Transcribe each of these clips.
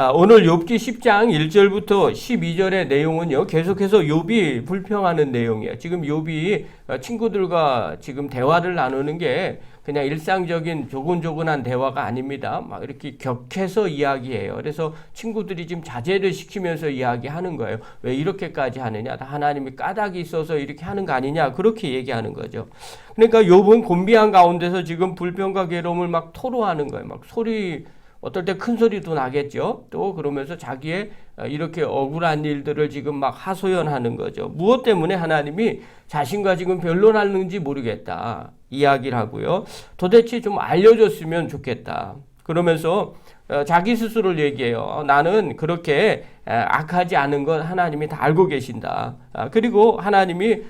오늘 욥기 10장 1절부터 12절의 내용은요, 계속해서 욥이 불평하는 내용이에요. 지금 욥이 친구들과 지금 대화를 나누는 게 그냥 일상적인 조곤조곤한 대화가 아닙니다. 막 이렇게 격해서 이야기해요. 그래서 친구들이 지금 자제를 시키면서 이야기하는 거예요. 왜 이렇게까지 하느냐? 하나님이 까닭이 있어서 이렇게 하는 거 아니냐? 그렇게 얘기하는 거죠. 그러니까 욥은 곤비한 가운데서 지금 불평과 괴로움을 막 토로하는 거예요. 막 소리, 어떨 때 큰 소리도 나겠죠. 또 그러면서 자기의 이렇게 억울한 일들을 지금 막 하소연하는 거죠. 무엇 때문에 하나님이 자신과 지금 변론하는지 모르겠다 이야기를 하고요. 도대체 좀 알려줬으면 좋겠다. 그러면서 자기 스스로를 얘기해요. 나는 그렇게 악하지 않은 건 하나님이 다 알고 계신다. 그리고 하나님이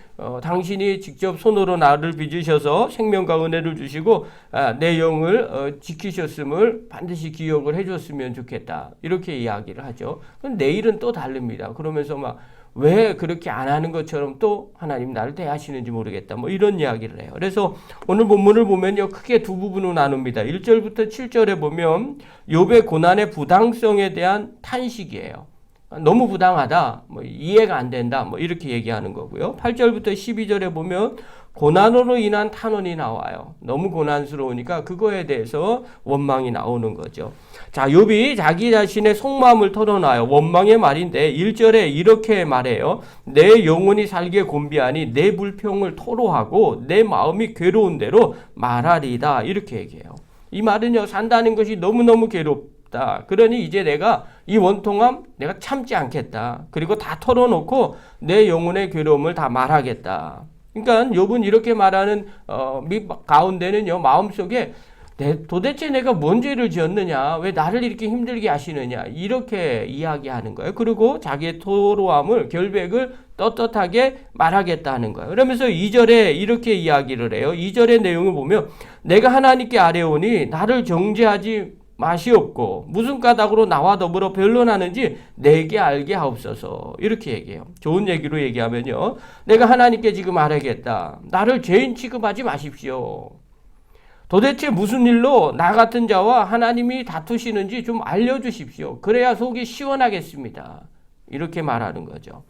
당신이 직접 손으로 나를 빚으셔서 생명과 은혜를 주시고 내 영을 지키셨음을 반드시 기억을 해줬으면 좋겠다. 이렇게 이야기를 하죠. 내일은 또 다릅니다. 그러면서 막 왜 그렇게 안 하는 것처럼 또 하나님 나를 대하시는지 모르겠다. 뭐 이런 이야기를 해요. 그래서 오늘 본문을 보면요, 크게 두 부분으로 나눕니다. 1절부터 7절에 보면 욥의 고난의 부당성에 대한 탄식이에요. 너무 부당하다, 뭐 이해가 안 된다, 뭐 이렇게 얘기하는 거고요. 8절부터 12절에 보면 고난으로 인한 탄원이 나와요. 너무 고난스러우니까 그거에 대해서 원망이 나오는 거죠. 자, 욥이 자기 자신의 속마음을 털어놔요. 원망의 말인데 1절에 이렇게 말해요. 내 영혼이 살기에 곤비하니 내 불평을 토로하고 내 마음이 괴로운 대로 말하리다. 이렇게 얘기해요. 이 말은요, 산다는 것이 너무너무 괴롭다. 그러니 이제 내가 이 원통함 내가 참지 않겠다. 그리고 다 털어놓고 내 영혼의 괴로움을 다 말하겠다. 그러니까 욥은 이렇게 말하는 가운데는요, 마음속에 도대체 내가 뭔 죄를 지었느냐, 왜 나를 이렇게 힘들게 하시느냐, 이렇게 이야기하는 거예요. 그리고 자기의 토로함을, 결백을 떳떳하게 말하겠다는 거예요. 그러면서 2절에 이렇게 이야기를 해요. 2절의 내용을 보면 내가 하나님께 아뢰오니 나를 정죄하지 마시옵고 무슨 까닭으로 나와 더불어 변론하는지 내게 알게 하옵소서. 이렇게 얘기해요. 좋은 얘기로 얘기하면요, 내가 하나님께 지금 아뢰겠다. 나를 죄인 취급하지 마십시오. 도대체 무슨 일로 나 같은 자와 하나님이 다투시는지 좀 알려주십시오. 그래야 속이 시원하겠습니다. 이렇게 말하는 거죠.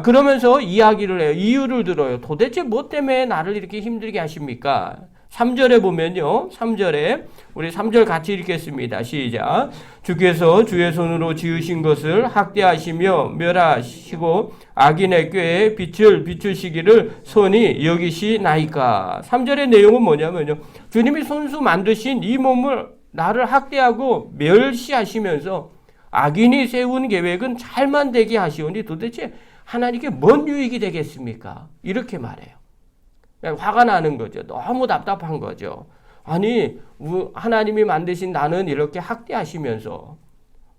그러면서 이야기를 해요. 이유를 들어요. 도대체 뭐 때문에 나를 이렇게 힘들게 하십니까? 3절에 보면요, 3절에 우리 3절 같이 읽겠습니다. 시작. 주께서 주의 손으로 지으신 것을 학대하시며 멸하시고 악인의 꾀에 빛을 비추시기를 손이 여기시나이까. 3절의 내용은 뭐냐면요, 주님이 손수 만드신 이 몸을 나를 학대하고 멸시하시면서 악인이 세운 계획은 잘만 되게 하시오니 도대체 하나님께 뭔 유익이 되겠습니까? 이렇게 말해요. 화가 나는 거죠. 너무 답답한 거죠. 아니, 하나님이 만드신 나는 이렇게 학대하시면서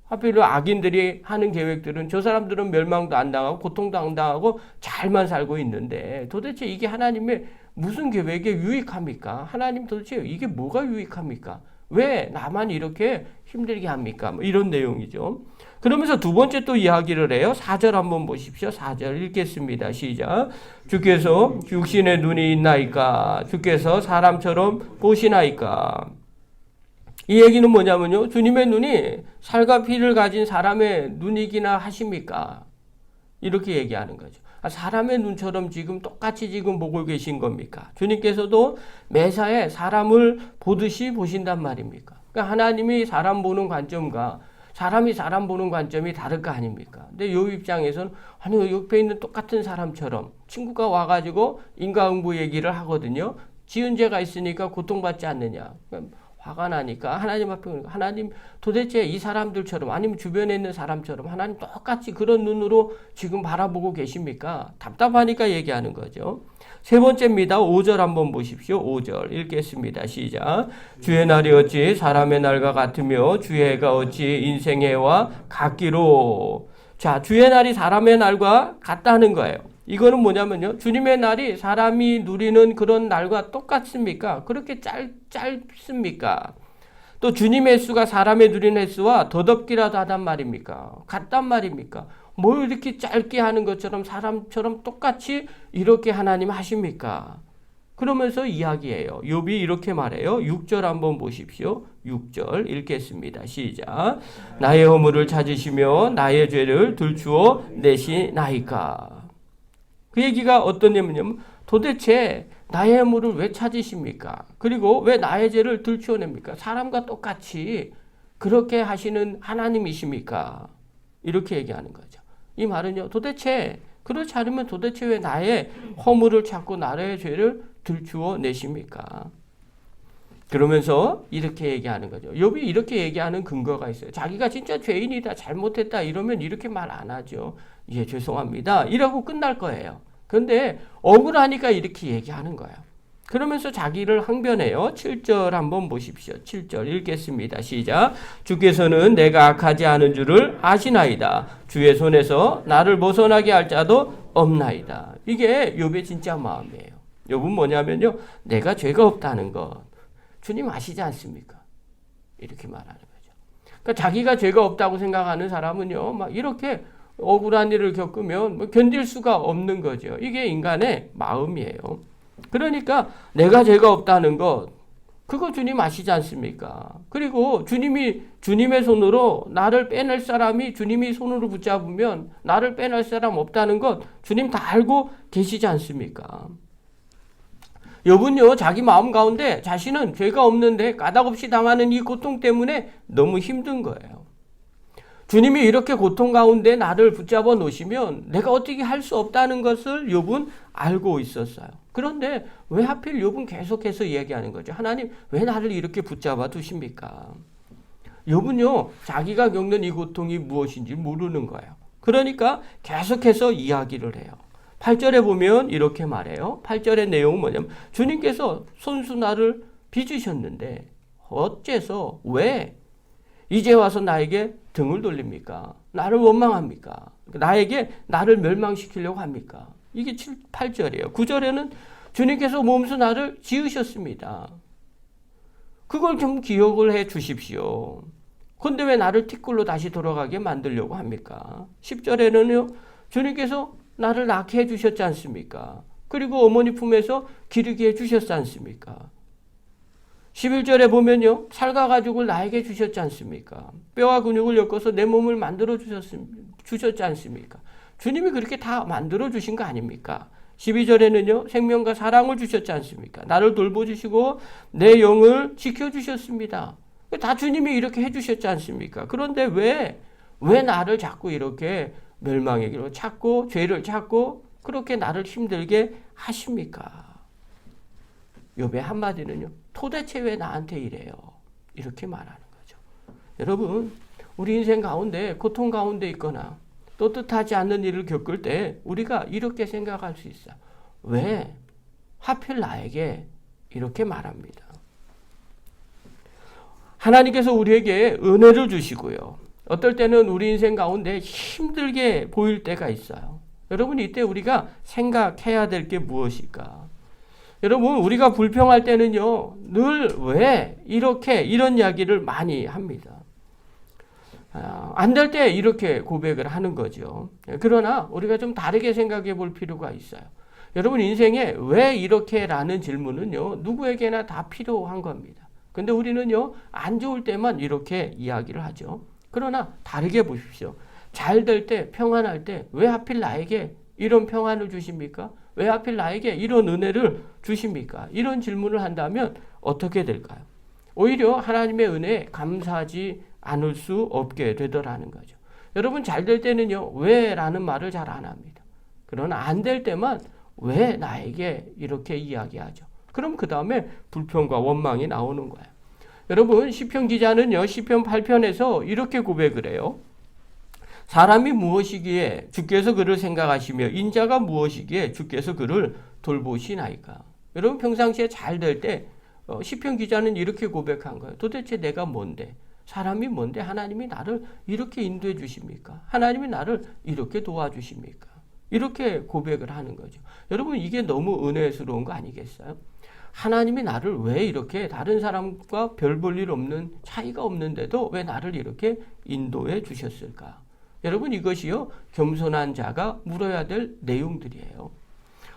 하필로 악인들이 하는 계획들은 저 사람들은 멸망도 안 당하고 고통도 안 당하고 잘만 살고 있는데 도대체 이게 하나님의 무슨 계획에 유익합니까? 하나님 도대체 이게 뭐가 유익합니까? 왜 나만 이렇게 힘들게 합니까? 뭐 이런 내용이죠. 그러면서 두 번째 또 이야기를 해요. 4절 한번 보십시오. 4절 읽겠습니다. 시작. 주께서 육신의 눈이 있나이까? 주께서 사람처럼 보시나이까? 이 얘기는 뭐냐면요, 주님의 눈이 살과 피를 가진 사람의 눈이기나 하십니까? 이렇게 얘기하는 거죠. 사람의 눈처럼 지금 똑같이 지금 보고 계신 겁니까? 주님께서도 매사에 사람을 보듯이 보신단 말입니까? 그러니까 하나님이 사람 보는 관점과 사람이 사람 보는 관점이 다를 거 아닙니까? 근데 요 입장에서는 아니, 옆에 있는 똑같은 사람처럼 친구가 와가지고 인과응보 얘기를 하거든요. 지은 죄가 있으니까 고통받지 않느냐. 화가 나니까 하나님 앞에 하나님 도대체 이 사람들처럼 아니면 주변에 있는 사람처럼 하나님 똑같이 그런 눈으로 지금 바라보고 계십니까? 답답하니까 얘기하는 거죠. 세 번째입니다. 5절 한번 보십시오. 5절 읽겠습니다. 시작. 주의 날이 어찌 사람의 날과 같으며 주의 해가 어찌 인생의 해와 같기로. 자, 주의 날이 사람의 날과 같다는 거예요. 이거는 뭐냐면요, 주님의 날이 사람이 누리는 그런 날과 똑같습니까? 그렇게 짧습니까? 또 주님의 횟수가 사람의 누리는 횟수와 더덥기라도 하단 말입니까? 같단 말입니까? 뭘 이렇게 짧게 하는 것처럼 사람처럼 똑같이 이렇게 하나님 하십니까? 그러면서 이야기해요. 욥이 이렇게 말해요. 6절 한번 보십시오. 6절 읽겠습니다. 시작. 나의 허물을 찾으시며 나의 죄를 들추어 내시나이까. 그 얘기가 어떤 내용이냐면 도대체 나의 허물을 왜 찾으십니까? 그리고 왜 나의 죄를 들추어냅니까? 사람과 똑같이 그렇게 하시는 하나님이십니까? 이렇게 얘기하는 거죠. 이 말은요. 도대체 그렇지 않으면 도대체 왜 나의 허물을 찾고 나의 죄를 들추어 내십니까? 그러면서 이렇게 얘기하는 거죠. 욥이 이렇게 얘기하는 근거가 있어요. 자기가 진짜 죄인이다, 잘못했다 이러면 이렇게 말 안 하죠. 예, 죄송합니다. 이러고 끝날 거예요. 그런데 억울하니까 이렇게 얘기하는 거예요. 그러면서 자기를 항변해요. 7절 한번 보십시오. 7절 읽겠습니다. 시작. 주께서는 내가 악하지 않은 줄을 아시나이다. 주의 손에서 나를 벗어나게 할 자도 없나이다. 이게 욥의 진짜 마음이에요. 욥은 뭐냐면요. 내가 죄가 없다는 것. 주님 아시지 않습니까? 이렇게 말하는 거죠. 그러니까 자기가 죄가 없다고 생각하는 사람은요. 막 이렇게 억울한 일을 겪으면 뭐 견딜 수가 없는 거죠. 이게 인간의 마음이에요. 그러니까 내가 죄가 없다는 것, 그거 주님 아시지 않습니까? 그리고 주님의 손으로 나를 빼낼 사람이 주님이 손으로 붙잡으면 나를 빼낼 사람 없다는 것 주님 다 알고 계시지 않습니까? 욥은요 자기 마음 가운데 자신은 죄가 없는데 까닭없이 당하는 이 고통 때문에 너무 힘든 거예요. 주님이 이렇게 고통 가운데 나를 붙잡아 놓으시면 내가 어떻게 할 수 없다는 것을 욥은 알고 있었어요. 그런데 왜 하필 욥은 계속해서 얘기하는 거죠. 하나님 왜 나를 이렇게 붙잡아 두십니까? 욥은요 자기가 겪는 이 고통이 무엇인지 모르는 거예요. 그러니까 계속해서 이야기를 해요. 8절에 보면 이렇게 말해요. 8절의 내용은 뭐냐면 주님께서 손수 나를 빚으셨는데 어째서 왜 이제 와서 나에게 등을 돌립니까? 나를 원망합니까? 나를 멸망시키려고 합니까? 이게 8절이에요. 9절에는 주님께서 몸소 나를 지으셨습니다. 그걸 좀 기억을 해 주십시오. 그런데 왜 나를 티끌로 다시 돌아가게 만들려고 합니까? 10절에는요. 주님께서 나를 낳게 해주셨지 않습니까? 그리고 어머니 품에서 기르게 해주셨지 않습니까? 11절에 보면요. 살과 가죽을 나에게 주셨지 않습니까? 뼈와 근육을 엮어서 내 몸을 만들어 주셨지 않습니까? 주님이 그렇게 다 만들어 주신 거 아닙니까? 12절에는요. 생명과 사랑을 주셨지 않습니까? 나를 돌보주시고 내 영을 지켜주셨습니다. 다 주님이 이렇게 해주셨지 않습니까? 그런데 왜 나를 자꾸 이렇게 멸망의 길로 찾고 죄를 찾고 그렇게 나를 힘들게 하십니까? 욥의 한마디는요. 도대체 왜 나한테 이래요? 이렇게 말하는 거죠. 여러분 우리 인생 가운데 고통 가운데 있거나 또 뜻하지 않는 일을 겪을 때 우리가 이렇게 생각할 수 있어요. 왜 하필 나에게 이렇게 말합니다. 하나님께서 우리에게 은혜를 주시고요. 어떨 때는 우리 인생 가운데 힘들게 보일 때가 있어요. 여러분 이때 우리가 생각해야 될 게 무엇일까? 여러분 우리가 불평할 때는요. 늘 왜 이런 이야기를 많이 합니다. 안 될 때 이렇게 고백을 하는 거죠. 그러나 우리가 좀 다르게 생각해 볼 필요가 있어요. 여러분 인생에 왜 이렇게라는 질문은요. 누구에게나 다 필요한 겁니다. 근데 우리는요. 안 좋을 때만 이렇게 이야기를 하죠. 그러나 다르게 보십시오. 잘 될 때, 평안할 때 왜 하필 나에게 이런 평안을 주십니까? 왜 하필 나에게 이런 은혜를 주십니까? 이런 질문을 한다면 어떻게 될까요? 오히려 하나님의 은혜에 감사하지 않을 수 없게 되더라는 거죠. 여러분 잘 될 때는요. 왜? 라는 말을 잘 안 합니다. 그러나 안 될 때만 왜 나에게 이렇게 이야기하죠. 그럼 그 다음에 불평과 원망이 나오는 거예요. 여러분 시편 기자는요. 시편 8편에서 이렇게 고백을 해요. 사람이 무엇이기에 주께서 그를 생각하시며 인자가 무엇이기에 주께서 그를 돌보시나이까. 여러분 평상시에 잘 될 때 시편 기자는 이렇게 고백한 거예요. 도대체 내가 뭔데? 사람이 뭔데? 하나님이 나를 이렇게 인도해 주십니까? 하나님이 나를 이렇게 도와주십니까? 이렇게 고백을 하는 거죠. 여러분 이게 너무 은혜스러운 거 아니겠어요? 하나님이 나를 왜 이렇게 다른 사람과 별 볼 일 없는 차이가 없는데도 왜 나를 이렇게 인도해 주셨을까? 여러분 이것이요 겸손한 자가 물어야 될 내용들이에요.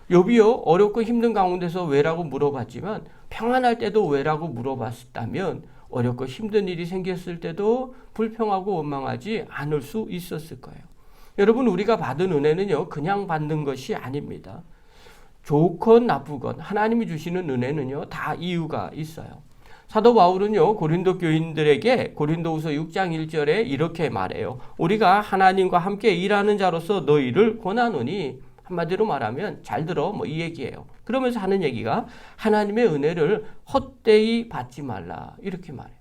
욥이요 어렵고 힘든 가운데서 왜라고 물어봤지만 평안할 때도 왜라고 물어봤다면 어렵고 힘든 일이 생겼을 때도 불평하고 원망하지 않을 수 있었을 거예요. 여러분 우리가 받은 은혜는요 그냥 받는 것이 아닙니다. 좋건 나쁘건 하나님이 주시는 은혜는요 다 이유가 있어요. 사도 바울은요 고린도 교인들에게 고린도후서 6장 1절에 이렇게 말해요. 우리가 하나님과 함께 일하는 자로서 너희를 권하노니, 한마디로 말하면 잘 들어 뭐 이 얘기예요. 그러면서 하는 얘기가 하나님의 은혜를 헛되이 받지 말라 이렇게 말해요.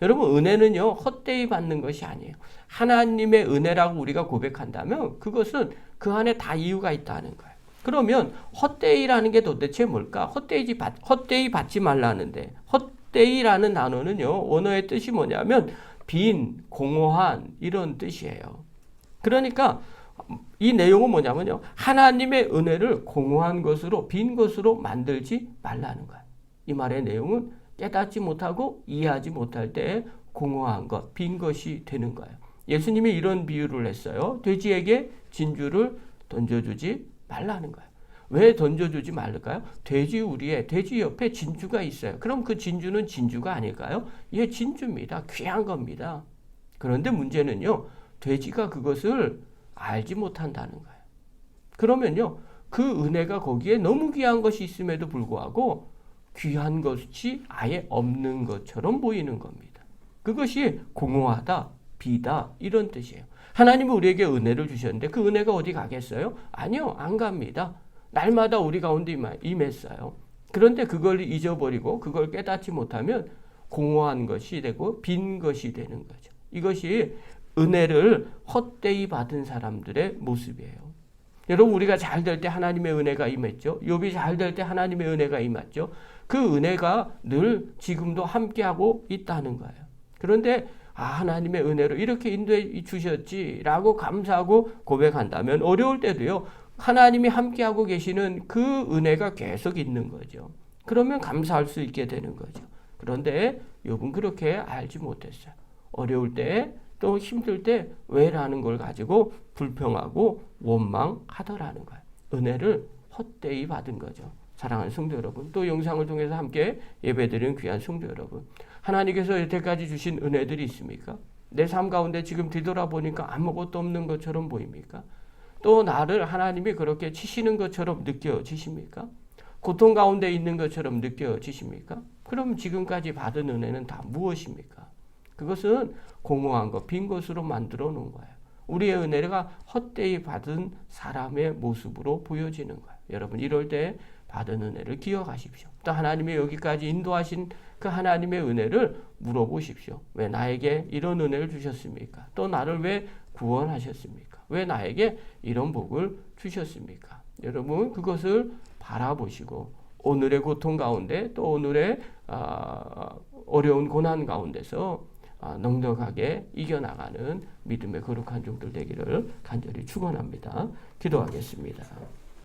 여러분 은혜는요 헛되이 받는 것이 아니에요. 하나님의 은혜라고 우리가 고백한다면 그것은 그 안에 다 이유가 있다는 거예요. 그러면 헛되이라는 게 도대체 뭘까? 헛되이 받지 말라는데, 헛되이라는 단어는요 원어의 뜻이 뭐냐면 빈, 공허한 이런 뜻이에요. 그러니까 이 내용은 뭐냐면요 하나님의 은혜를 공허한 것으로 빈 것으로 만들지 말라는 거예요. 이 말의 내용은 깨닫지 못하고 이해하지 못할 때 공허한 것, 빈 것이 되는 거예요. 예수님이 이런 비유를 했어요. 돼지에게 진주를 던져주지 말라는 거예요. 왜 던져주지 말까요? 돼지 옆에 진주가 있어요. 그럼 그 진주는 진주가 아닐까요? 예, 진주입니다. 귀한 겁니다. 그런데 문제는요 돼지가 그것을 알지 못한다는 거예요. 그러면요 그 은혜가 거기에 너무 귀한 것이 있음에도 불구하고 귀한 것이 아예 없는 것처럼 보이는 겁니다. 그것이 공허하다, 비다 이런 뜻이에요. 하나님은 우리에게 은혜를 주셨는데 그 은혜가 어디 가겠어요? 아니요, 안 갑니다. 날마다 우리 가운데 임했어요. 그런데 그걸 잊어버리고 그걸 깨닫지 못하면 공허한 것이 되고 빈 것이 되는 거죠. 이것이 은혜를 헛되이 받은 사람들의 모습이에요. 여러분 우리가 잘 될 때 하나님의 은혜가 임했죠. 욥이 잘 될 때 하나님의 은혜가 임했죠. 그 은혜가 늘 지금도 함께하고 있다는 거예요. 그런데 하나님의 은혜로 이렇게 인도해 주셨지라고 감사하고 고백한다면 어려울 때도요. 하나님이 함께하고 계시는 그 은혜가 계속 있는 거죠. 그러면 감사할 수 있게 되는 거죠. 그런데 욥은 그렇게 알지 못했어요. 어려울 때 또 힘들 때 왜라는 걸 가지고 불평하고 원망하더라는 거예요. 은혜를 헛되이 받은 거죠. 사랑하는 성도 여러분, 또 영상을 통해서 함께 예배드리는 귀한 성도 여러분, 하나님께서 여태까지 주신 은혜들이 있습니까? 내 삶 가운데 지금 뒤돌아보니까 아무것도 없는 것처럼 보입니까? 또 나를 하나님이 그렇게 치시는 것처럼 느껴지십니까? 고통 가운데 있는 것처럼 느껴지십니까? 그럼 지금까지 받은 은혜는 다 무엇입니까? 그것은 공허한 것, 빈 것으로 만들어 놓은 거예요. 우리의 은혜가 헛되이 받은 사람의 모습으로 보여지는 거예요. 여러분 이럴 때 받은 은혜를 기억하십시오. 또 하나님이 여기까지 인도하신 그 하나님의 은혜를 물어보십시오. 왜 나에게 이런 은혜를 주셨습니까? 또 나를 왜 구원하셨습니까? 왜 나에게 이런 복을 주셨습니까? 여러분 그것을 바라보시고 오늘의 고통 가운데 또 오늘의 어려운 고난 가운데서 넉넉하게 이겨나가는 믿음의 거룩한 종들 되기를 간절히 축원합니다. 기도하겠습니다.